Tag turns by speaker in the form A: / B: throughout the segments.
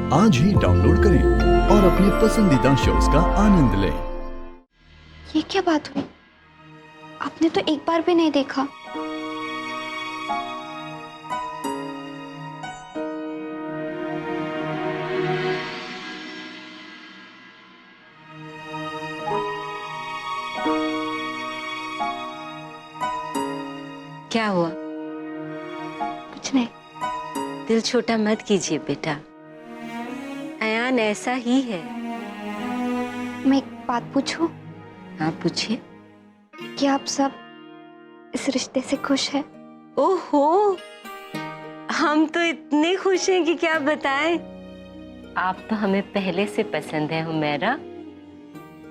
A: आज ही डाउनलोड करें और अपने पसंदीदा शोज का आनंद लें।
B: ये क्या बात हुई? आपने तो एक बार भी नहीं देखा।
C: क्या हुआ?
B: कुछ नहीं।
C: दिल छोटा मत कीजिए बेटा, अयान ऐसा ही है।
B: मैं एक बात पूछूं?
C: हाँ पूछिए।
B: क्या आप सब इस रिश्ते से खुश हैं?
C: ओहो, हम तो इतने खुश हैं कि क्या बताएं। आप तो हमें पहले से पसंद है हुमैरा,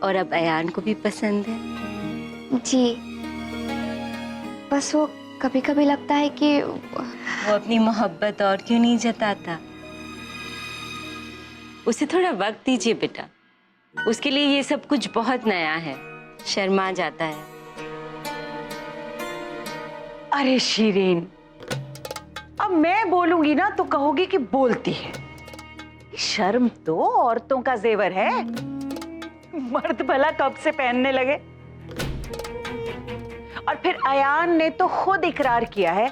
C: और अब अयान को भी पसंद है।
B: जी, बस वो कभी कभी लगता है कि
C: वो अपनी मोहब्बत और क्यों नहीं जताता। उसे थोड़ा वक्त दीजिए बेटा, उसके लिए ये सब कुछ बहुत नया है, शर्मा जाता है।
D: अरे शीरीन, अब मैं बोलूंगी ना तो कहोगी कि बोलती है। शर्म तो औरतों का जेवर है, मर्द भला कब से पहनने लगे। और फिर अयान ने तो खुद इकरार किया है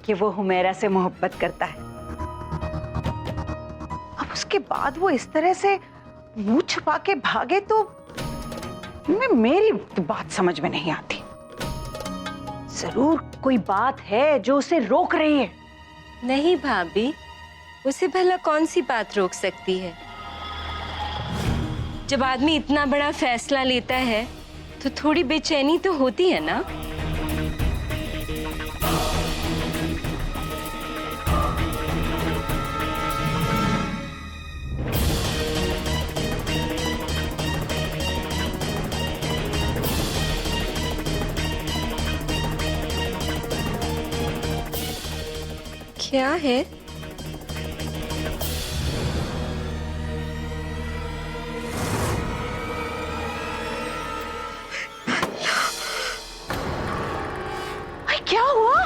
D: कि वो हुमैरा से मोहब्बत करता है। अब उसके बाद वो इस तरह से मुंह छुपा के भागे तो मेरी तो बात समझ में नहीं आती। जरूर कोई बात है जो उसे रोक रही है।
C: नहीं भाभी, उसे भला कौन सी बात रोक सकती है? जब आदमी इतना बड़ा फैसला लेता है तो थोड़ी बेचैनी तो होती है ना। क्या है?
D: क्या हुआ?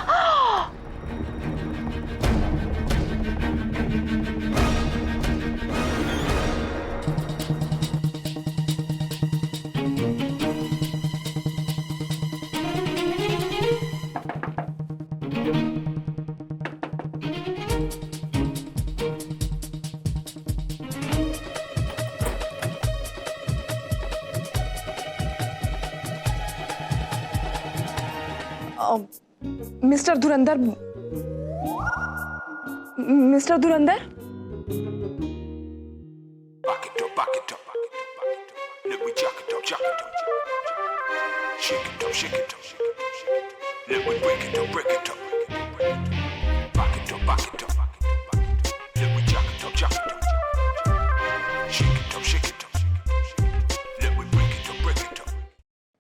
E: मिस्टर धुरंधर, मिस्टर धुरंधर,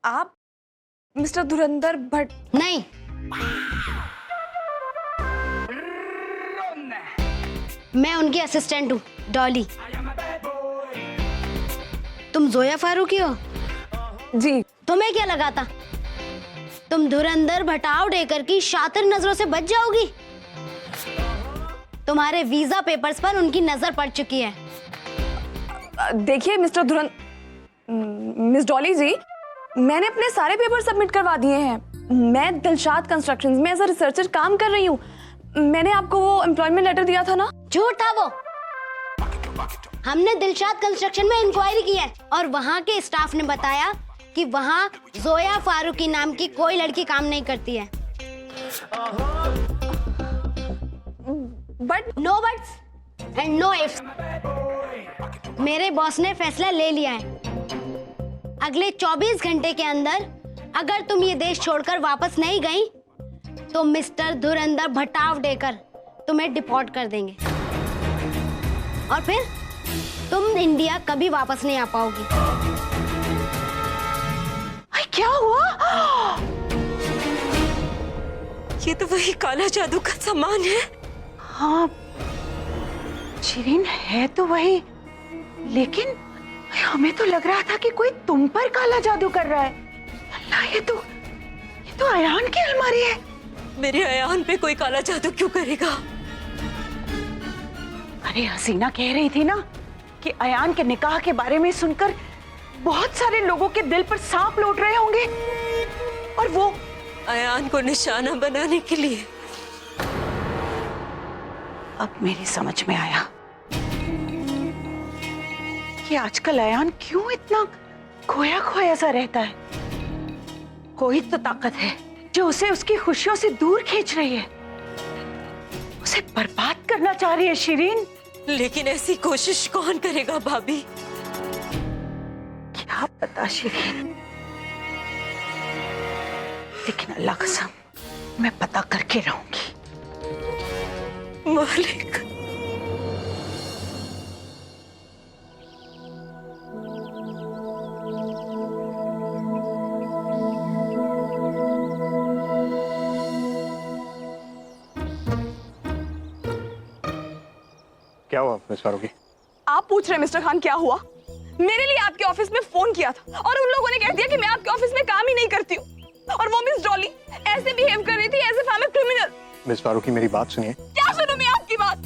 E: आप मिस्टर धुरंधर भट्ट?
B: नहीं। मैं उनकी असिस्टेंट हूँ, डॉली। तुम जोया फारूकी हो?
E: जी।
B: तुम्हें क्या लगा था तुम धुरंधर भटाव डेकर की शातिर नजरों से बच जाओगी? तुम्हारे वीजा पेपर्स पर उनकी नजर पड़ चुकी है।
E: देखिए मिस्टर मिस डॉली जी, मैंने अपने सारे पेपर सबमिट करवा दिए हैं। मैं दिलशाद कंस्ट्रक्शंस में एज अ रिसर्चर काम कर रही हूँ। मैंने आपको वो एम्प्लॉयमेंट लेटर दिया था ना?
B: झूठ था वो। हमने दिलशाद कंस्ट्रक्शन में इंक्वायरी की है और वहाँ के स्टाफ ने बताया कि वहाँ जोया फारूकी नाम की कोई लड़की काम नहीं करती है।
E: But
B: no buts and no ifs. मेरे बॉस ने फैसला ले लिया है। अगले 24 घंटे के अंदर अगर तुम ये देश छोड़कर वापस नहीं गई तो मिस्टर धुरंधर भटाव देकर तुम्हें डिपोर्ट कर देंगे और फिर तुम इंडिया कभी वापस नहीं आ पाओगी।
D: क्या हुआ?
C: ये तो वही काला जादू का सामान है।
D: हाँ शीरीन, है तो वही, लेकिन हमें तो लग रहा था कि कोई तुम पर काला जादू कर रहा है। अल्लाह, ये तो अयान की अलमारी है।
C: मेरे अयान पे कोई काला जादू क्यों करेगा?
D: अरे हसीना कह रही थी ना कि अयान के निकाह के बारे में सुनकर बहुत सारे लोगों के दिल पर सांप लौट रहे होंगे, और वो
C: अयान को निशाना बनाने के लिए।
D: अब मेरी समझ में आया कि आजकल अयान क्यों इतना खोया खोया सा रहता है। कोई तो ताकत है जो उसे उसकी खुशियों से दूर खींच रही है, उसे बर्बाद करना चाह रही है शिरीन।
C: लेकिन ऐसी कोशिश कौन करेगा भाभी?
D: क्या पता शिरीन, लेकिन अल्लाह कसम मैं पता करके रहूंगी।
C: मालिक,
F: क्या हुआ मिस फारूकी?
E: आप पूछ रहे हैं मिस्टर खान क्या हुआ? मेरे लिए आपके ऑफिस में फोन किया था और उन लोगों ने कह दिया कि मैं आपके ऑफिस में काम ही नहीं करती हूँ, और वो मिस डॉली ऐसे बिहेव कर रही थी as if I am a criminal.
F: Miss Farooqui मेरी बात सुनिए।
E: क्या सुनूं मैं आपकी बात?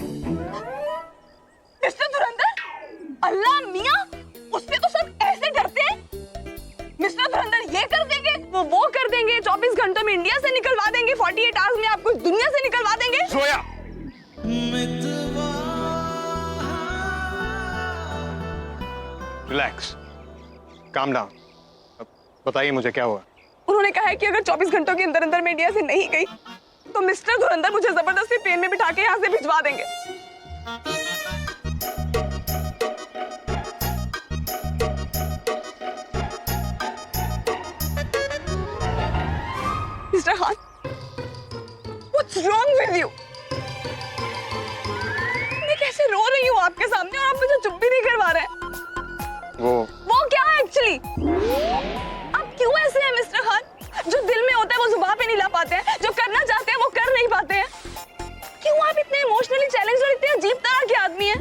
E: मिस्टर धुरंधर, अल्लाह मियां, उससे तो सब ऐसे डरते हैं। मिस्टर धुरंधर ये कर देंगे, वो कर देंगे, 24 घंटों में इंडिया से निकलवा देंगे, 48 आवर्स में आपको इस दुनिया से निकलवा देंगे।
F: सोया। Relax, calm down. बताइए मुझे क्या हुआ?
E: उन्होंने कहा है कि अगर 24 घंटों के अंदर अंदर मैं इंडिया से नहीं गई तो मिस्टर धुरंधर मुझे जबरदस्ती प्लेन में बिठा के यहाँ से भिजवा देंगे। Mister Khan, what's wrong with you? मैं कैसे रो रही हूँ आपके सामने और आप मुझे चुप भी नहीं करवा रहे हैं।
F: वो
E: क्या है एक्चुअली? आप क्यों ऐसे हैं मिस्टर खान? जो दिल में होता है वो जुबान पे नहीं ला पाते हैं, जो करना चाहते हैं वो कर नहीं पाते हैं। क्यों आप इतने इमोशनली चैलेंज्ड और इतने अजीब तरह के आदमी हैं?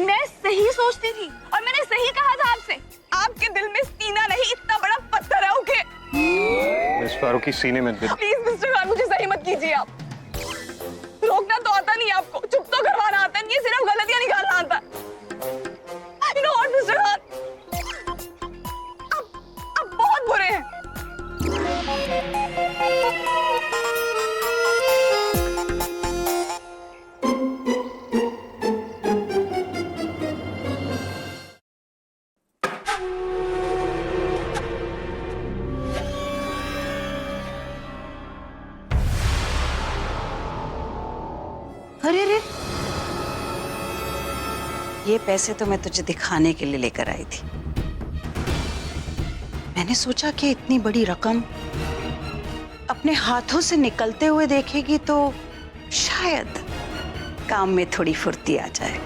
E: मैं सही सोचती थी और मैंने सही कहा था आपसे, आपके दिल में सीना नहीं इतना बड़ा पत्थर है। ओके
F: मिस फारूकी, सीने में दिल।
E: प्लीज मिस्टर खान, मुझे सही मत कीजिए आप। रोकना तो आता नहीं आपको, चुप तो करवाना आता नहीं, सिर्फ गलतियां निकालना आता। You know what, mister Khan, आप बहुत बुरे हैं।
D: अरे रे, ये पैसे तो मैं तुझे दिखाने के लिए लेकर आई थी। मैंने सोचा कि इतनी बड़ी रकम अपने हाथों से निकलते हुए देखेगी तो शायद काम में थोड़ी फुर्ती आ जाए।